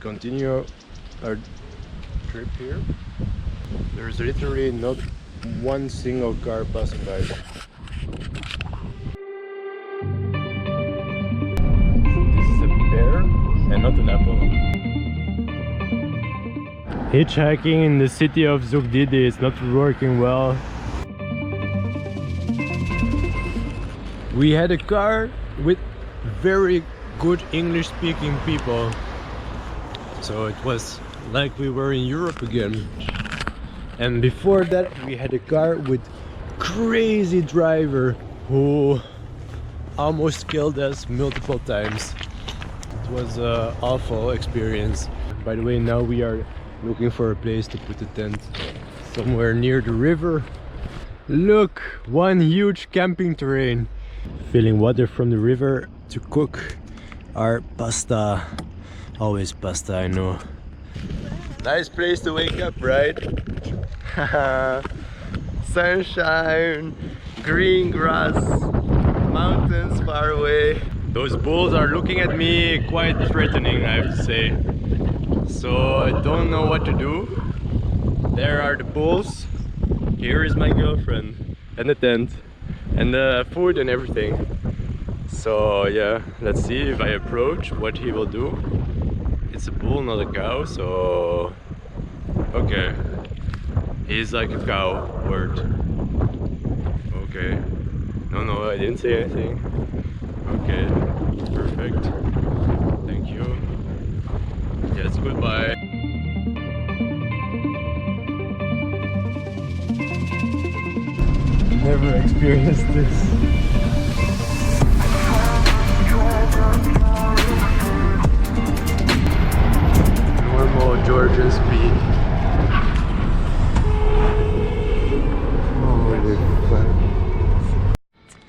continue our trip here. There's literally not one single car passing by. This is a pear and not an apple. Hitchhiking in the city of Zugdidi is not working well. We had a car with very good English speaking people, so it was like we were in Europe again. And before that we had a car with crazy driver who almost killed us multiple times. It was an awful experience. By the way, now we are looking for a place to put a tent somewhere near the river. Look, one huge camping terrain. Filling water from the river to cook our pasta. Always pasta, I know. Nice place to wake up, right? Sunshine, green grass, mountains far away. Those bulls are looking at me quite threatening, I have to say. So I don't know what to do. There are the bulls. Here is my girlfriend and the tent and the food and everything. So yeah, let's see if I approach what he will do. It's a bull, not a cow, so okay. He's like a cow word. Okay. No, I didn't say anything. Okay, perfect. Thank you. Yes, goodbye. Never experienced this. Normal Georgian speed. Holy fuck.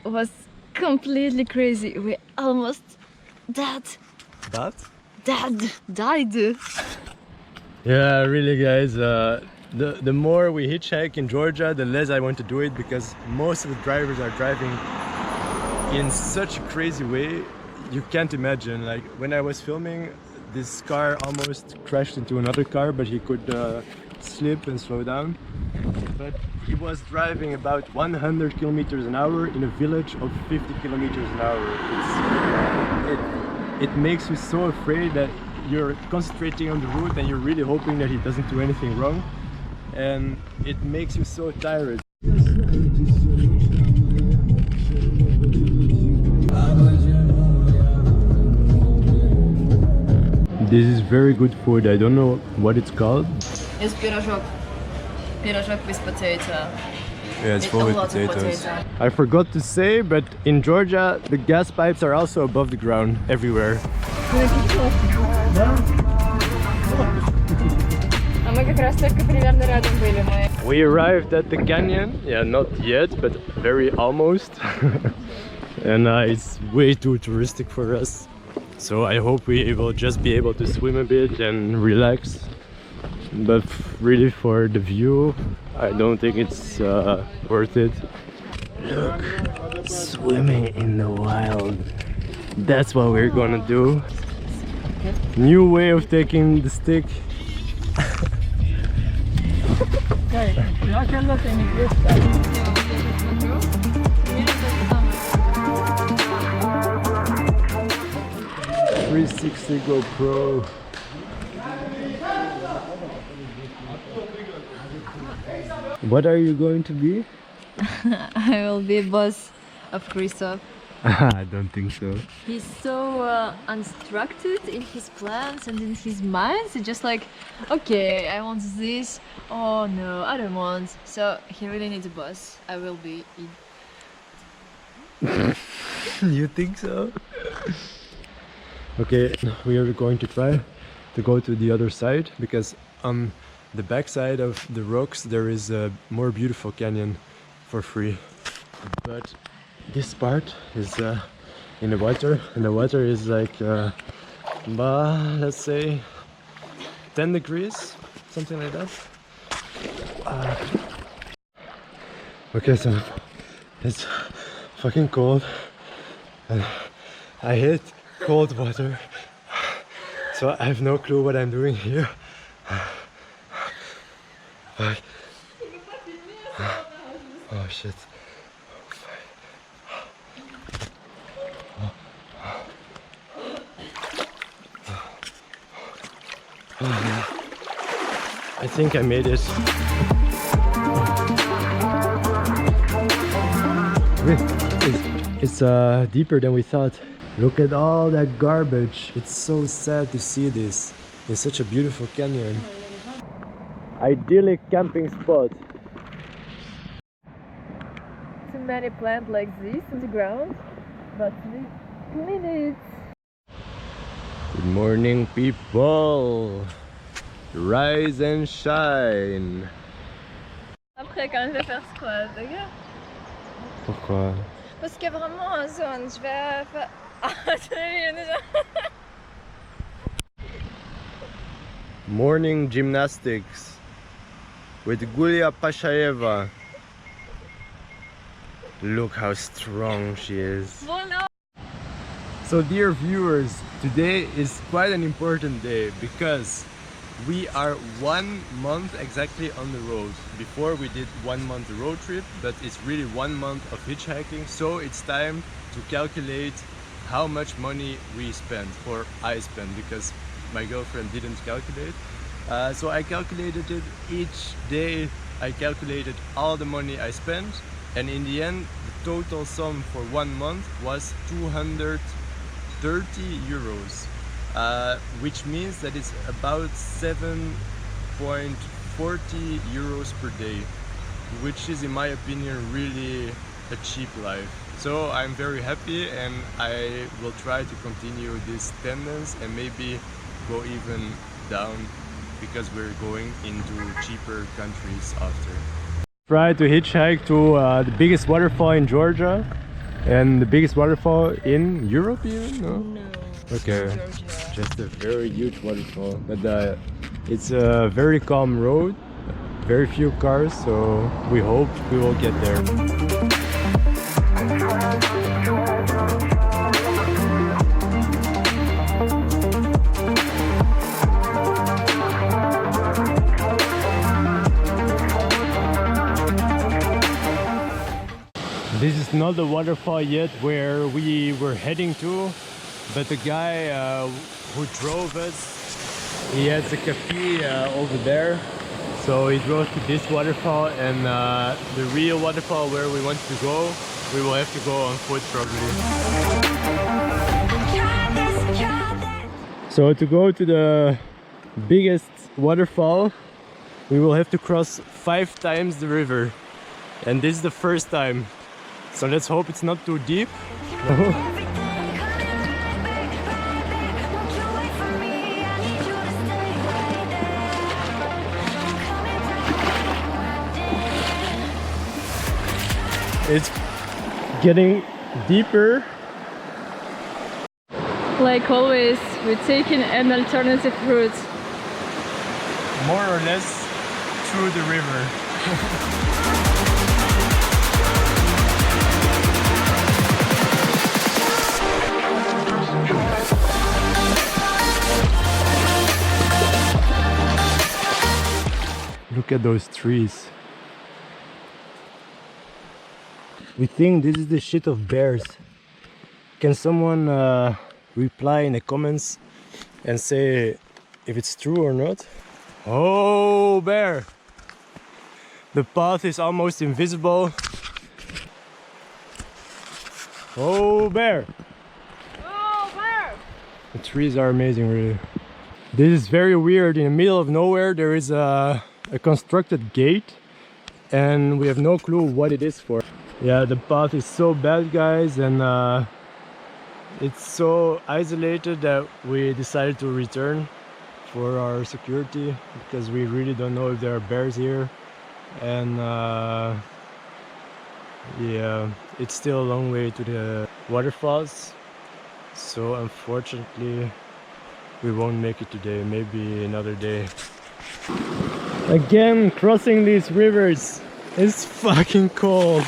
It was completely crazy. We almost died. Died. Yeah, really guys, the more we hitchhike in Georgia, the less I want to do it, because most of the drivers are driving in such a crazy way you can't imagine. Like when I was filming, this car almost crashed into another car, but he could slip and slow down. But he was driving about 100 kilometers an hour in a village of 50 kilometers an hour. It makes you so afraid that you're concentrating on the route and you're really hoping that he doesn't do anything wrong. And it makes you so tired. This is very good food. I don't know what it's called. It's pirozhok. Pirozhok with potato. Yeah, it's full with potatoes. I forgot to say, but in Georgia, the gas pipes are also above the ground everywhere. We arrived at the canyon. Yeah, not yet, but very almost. And it's way too touristic for us. So I hope we will just be able to swim a bit and relax. But really, for the view, I don't think it's worth it. Look, swimming in the wild. That's what we're gonna do. New way of taking the stick. 360 GoPro. What are you going to be? I will be boss of Christoph. I don't think so. He's so unstructured in his plans and in his mind. He's just like, okay, I want this. Oh no, I don't want. So he really needs a boss. I will be it. You think so? Okay, we are going to try to go to the other side, because on the back side of the rocks there is a more beautiful canyon for free. But this part is in the water, and the water is like let's say 10 degrees, something like that. Okay, so it's fucking cold and I hate cold water. So I have no clue what I'm doing here. Fuck. Oh shit. I think I made it. It's deeper than we thought. Look at all that garbage. It's so sad to see this in such a beautiful canyon. Idyllic camping spot. Too many plants like this on the ground, but we clean it. Good morning, people. Rise and shine. Après, quand je vais faire squat, ok? Pourquoi? Parce qu'il y a vraiment un zone. Je vais faire. Ah, déjà. Morning gymnastics with Gulia Pashaeva. Look how strong she is. Voilà. So dear viewers, today is quite an important day because we are 1 month exactly on the road. Before we did 1 month road trip, but it's really 1 month of hitchhiking, so it's time to calculate how much money we spent, or I spent, because my girlfriend didn't calculate. So I calculated it each day. I calculated all the money I spent, and in the end the total sum for 1 month was 230 euros. Which means that it's about 7.40 euros per day, which is in my opinion really a cheap life. So I'm very happy, and I will try to continue this tendency and maybe go even down, because we're going into cheaper countries after. Try to hitchhike to the biggest waterfall in Georgia and the biggest waterfall in Europe even? No? Okay, Georgia. just a very huge waterfall, but it's a very calm road, very few cars, so we hope we will get there. This is not the waterfall yet where we were heading to, but the guy who drove us, he has a cafe over there, so he drove to this waterfall, and the real waterfall where we want to go, we will have to go on foot probably. So to go to the biggest waterfall, we will have to cross 5 times the river, and this is the first time, so let's hope it's not too deep. It's getting deeper. Like always, we're taking an alternative route. More or less through the river. Look at those trees. We think this is the shit of bears. Can someone reply in the comments and say if it's true or not? Oh, bear! The path is almost invisible. Oh, bear! Oh, bear! The trees are amazing, really. This is very weird. In the middle of nowhere there is a constructed gate, and we have no clue what it is for. Yeah, the path is so bad, guys, and it's so isolated that we decided to return for our security, because we really don't know if there are bears here, and yeah, it's still a long way to the waterfalls, so unfortunately we won't make it today, maybe another day. Again, crossing these rivers. It's fucking cold.